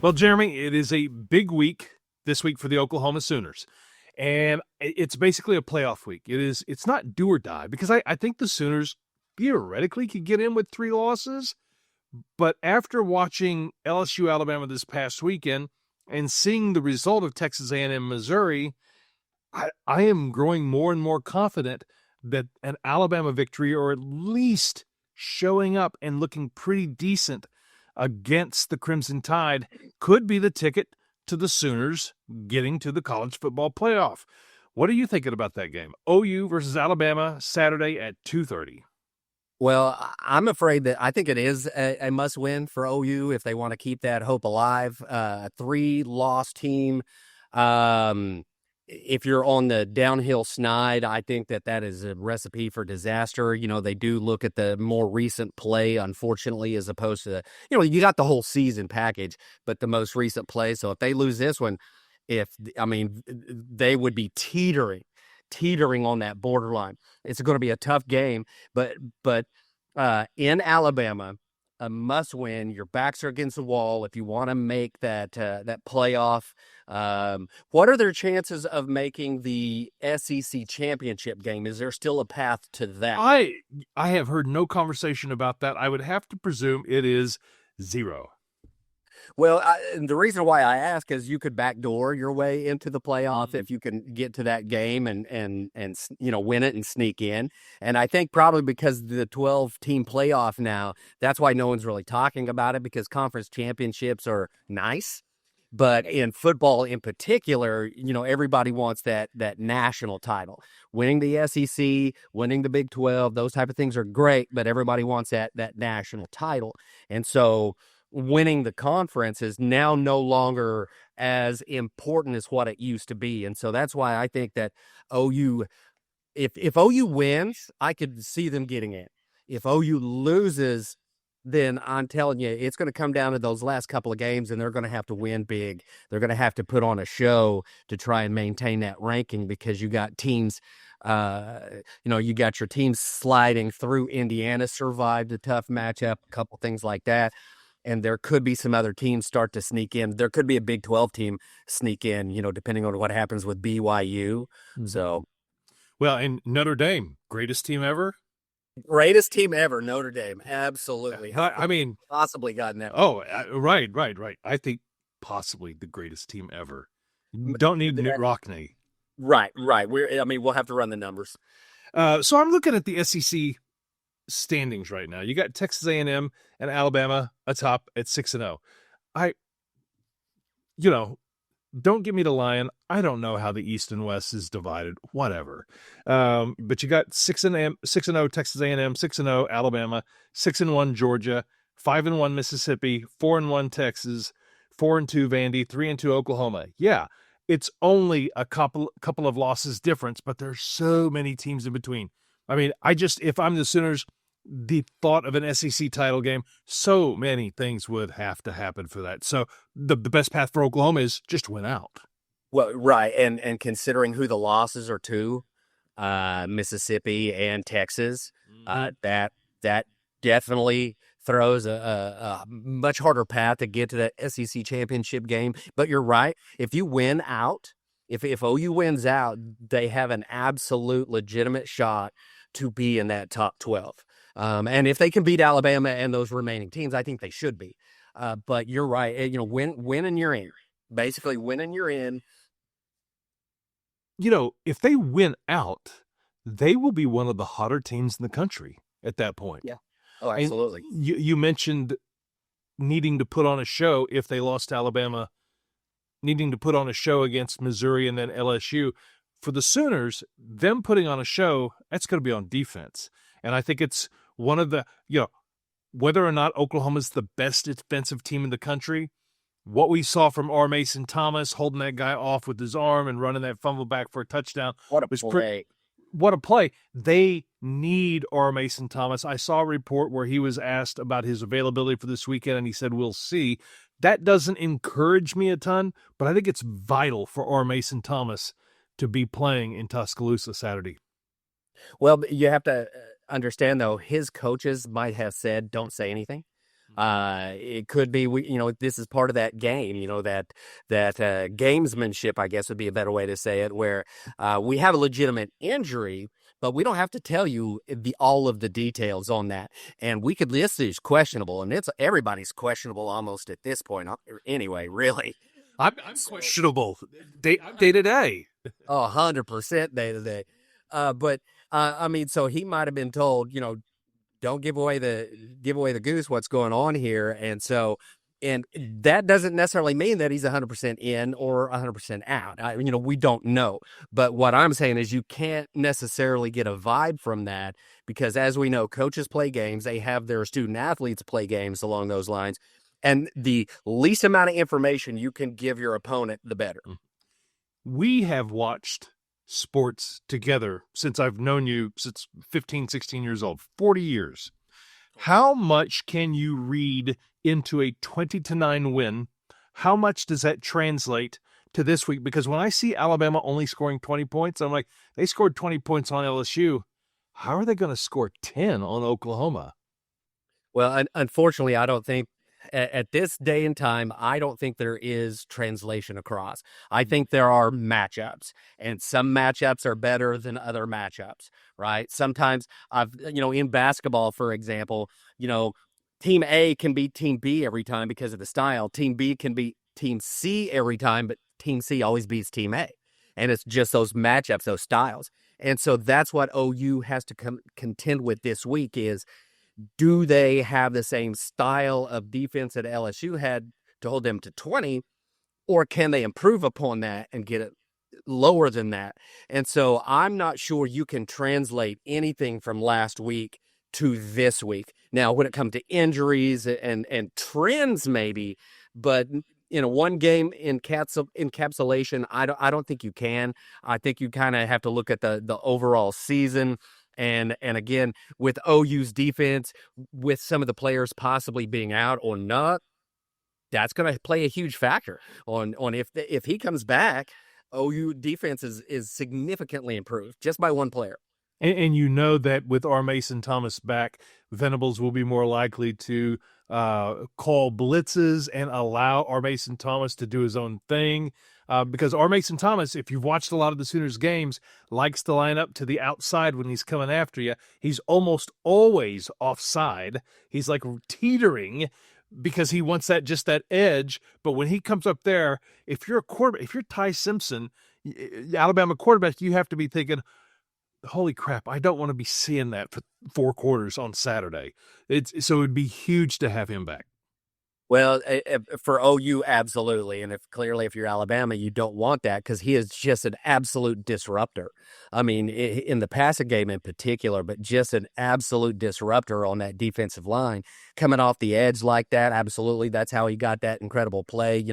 Well, Jeremy, it is a big week this week for the Oklahoma Sooners. And it's basically a playoff week. It's not do or die because I think the Sooners theoretically could get in with 3 losses. But after watching LSU Alabama this past weekend and seeing the result of Texas A&M Missouri, I am growing more and more confident that an Alabama victory, or at least showing up and looking pretty decent against the Crimson Tide, could be the ticket to the Sooners getting to the college football playoff. What are you thinking about that game? OU versus Alabama, Saturday at 2:30. Well, I'm afraid that I think it is a must-win for OU if they want to keep that hope alive. 3-loss team. If you're on the downhill snide, I think that is a recipe for disaster. They do look at the more recent play, unfortunately, as opposed to, you got the whole season package, but the most recent play. So if they lose this one, they would be teetering on that borderline. It's going to be a tough game, but in Alabama, a must win. Your backs are against the wall if you want to make that playoff. What are their chances of making the SEC championship game? Is there still a path to that? I have heard no conversation about that. I would have to presume it is 0. Well, the reason why I ask is you could backdoor your way into the playoff if you can get to that game and win it and sneak in. And I think probably because the 12-team playoff now, that's why no one's really talking about it, because conference championships are nice. But in football in particular, everybody wants that national title. Winning the SEC, winning the Big 12, those type of things are great, but everybody wants that national title. And so winning the conference is now no longer as important as what it used to be. And so that's why I think that OU, if OU wins, I could see them getting in. If OU loses, then I'm telling you, it's going to come down to those last couple of games, and they're going to have to win big. They're going to have to put on a show to try and maintain that ranking, because you got teams, you got your teams sliding through. Indiana survived a tough matchup, a couple things like that. And there could be some other teams start to sneak in. There could be a Big 12 team sneak in, depending on what happens with BYU. Mm-hmm. So, well, and Notre Dame, greatest team ever. Greatest team ever, Notre Dame. Absolutely. I mean, possibly gotten that. Oh, right. I think possibly the greatest team ever. Don't need Knute Rockne. Right. We'll have to run the numbers. So I'm looking at the SEC standings right now. You got Texas A&M and Alabama atop at 6-0. Don't give me the lion. I don't know how the East and West is divided. Whatever. But you got 6-0 Texas A&M, 6-0 Alabama, 6-1 Georgia, 5-1 Mississippi, 4-1 Texas, 4-2 Vandy, 3-2 Oklahoma. Yeah, it's only a couple of losses difference, but there's so many teams in between. I mean, if I'm the Sooners, the thought of an SEC title game, so many things would have to happen for that. So the best path for Oklahoma is just win out. Well, right. And considering who the losses are to, Mississippi and Texas, that definitely throws a much harder path to get to that SEC championship game. But you're right. If you win out, if OU wins out, they have an absolute legitimate shot to be in that top 12. And if they can beat Alabama and those remaining teams, I think they should be. But you're right. Win and you're in. Basically, win and you're in. If they win out, they will be one of the hotter teams in the country at that point. Yeah. Oh, absolutely. And you mentioned needing to put on a show if they lost to Alabama, needing to put on a show against Missouri and then LSU. For the Sooners, them putting on a show, that's going to be on defense. And I think it's one of the, whether or not Oklahoma's the best defensive team in the country, what we saw from R. Mason Thomas holding that guy off with his arm and running that fumble back for a touchdown. What a play. What a play. They need R. Mason Thomas. I saw a report where he was asked about his availability for this weekend, and he said, we'll see. That doesn't encourage me a ton, but I think it's vital for R. Mason Thomas to be playing in Tuscaloosa Saturday. Well, you have to understand, though, his coaches might have said, don't say anything. It could be this is part of that game, that gamesmanship, I guess would be a better way to say it, where we have a legitimate injury, but we don't have to tell you all of the details on that. And we could list these questionable, and everybody's questionable almost at this point. Anyway, really. I'm questionable day to day. 100% day to day. But I mean, so he might have been told, don't give away the goose, what's going on here. And that doesn't necessarily mean that he's 100% in or 100% out. We don't know. But what I'm saying is you can't necessarily get a vibe from that, because as we know, coaches play games. They have their student athletes play games along those lines. And the least amount of information you can give your opponent, the better. We have watched sports together since I've known you, since 15, 16 years old, 40 years. How much can you read into a 20-9 win? How much does that translate to this week? Because when I see Alabama only scoring 20 points, I'm like, they scored 20 points on LSU. How are they going to score 10 on Oklahoma? Well, unfortunately, I don't think at this day and time, I don't think there is translation across. I think there are matchups, and some matchups are better than other matchups, right? Sometimes in basketball, for example, Team A can beat Team B every time because of the style. Team B can beat Team C every time, but Team C always beats Team A. And it's just those matchups, those styles. And so that's what OU has to contend with this week is, do they have the same style of defense that LSU had to hold them to 20, or can they improve upon that and get it lower than that? And so I'm not sure you can translate anything from last week to this week. Now, when it comes to injuries and trends, maybe, but in a one game encapsulation, I don't think you can. I think you kind of have to look at the overall season. And again, with OU's defense, with some of the players possibly being out or not, that's going to play a huge factor on if he comes back. OU defense is significantly improved just by one player. And you know that with R. Mason Thomas back, Venables will be more likely to call blitzes and allow R. Mason Thomas to do his own thing. Because R. Mason Thomas, if you've watched a lot of the Sooners games, likes to line up to the outside when he's coming after you. He's almost always offside. He's like teetering because he wants just that edge. But when he comes up there, if you're a quarterback, if you're Ty Simpson, Alabama quarterback, you have to be thinking, holy crap, I don't want to be seeing that for 4 quarters on Saturday. So it would be huge to have him back. Well, for OU, absolutely. And if you're Alabama, you don't want that because he is just an absolute disruptor. I mean, in the passing game in particular, but just an absolute disruptor on that defensive line. Coming off the edge like that, absolutely. That's how he got that incredible play,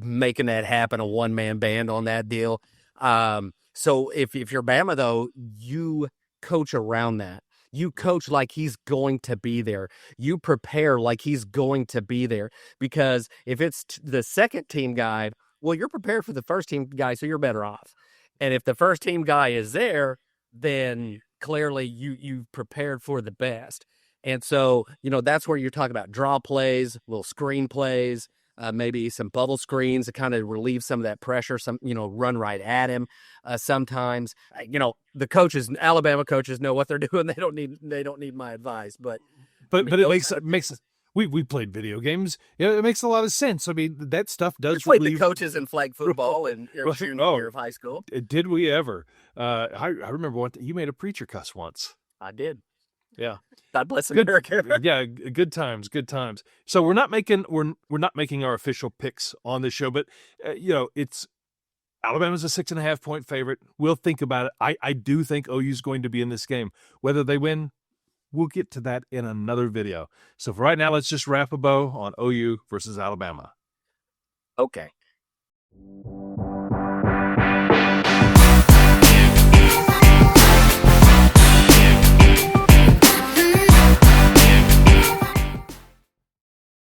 making that happen, a one-man band on that deal. So if you're Bama, though, you coach around that. You coach like he's going to be there. You prepare like he's going to be there. Because if it's the second team guy, well, you're prepared for the first team guy, so you're better off. And if the first team guy is there, then clearly you prepared for the best. And so, that's where you're talking about draw plays, little screen plays, maybe some bubble screens to kind of relieve some of that pressure, run right at him. Sometimes, the coaches, Alabama coaches know what they're doing. They don't need my advice, but it makes we played video games. It makes a lot of sense. I mean, that stuff does played the coaches in flag football in your junior year of high school. Did we ever? I remember you made a preacher cuss once. I did. Yeah. God bless America. Yeah, good times. So we're not making our official picks on this show, but it's Alabama's a 6.5 point favorite. We'll think about it. I do think OU's going to be in this game. Whether they win, we'll get to that in another video. So for right now, let's just wrap a bow on OU versus Alabama. Okay.